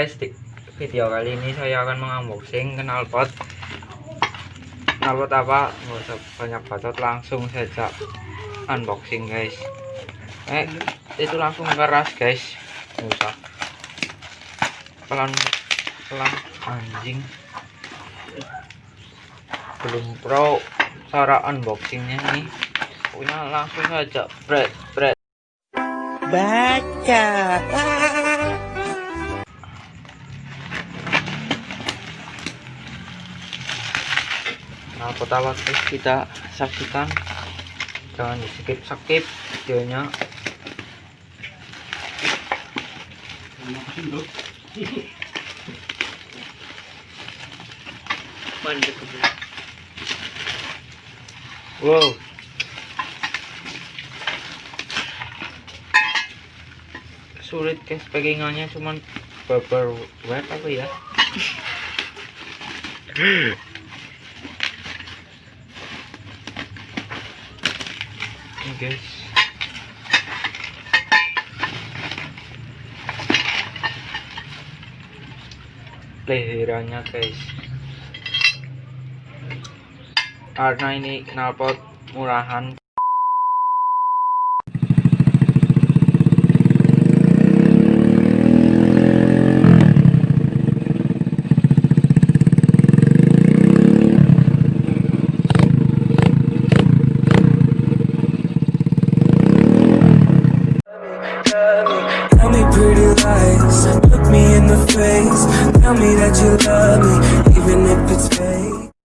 guys, di video kali ini saya akan mengunboxing knalpot. Knalpot apa? Nggak usah banyak bacot, langsung saja unboxing guys. Itu langsung keras guys, nggak usah pelan anjing. Belum pro cara unboxingnya nih, pokoknya langsung saja bread baca. Nah, pertama kita saksikan, jangan di skip videonya. Wow, sulit guys, packingannya cuman baper wet apa ya. Ini guys, leherannya guys, karena ini knalpot murahan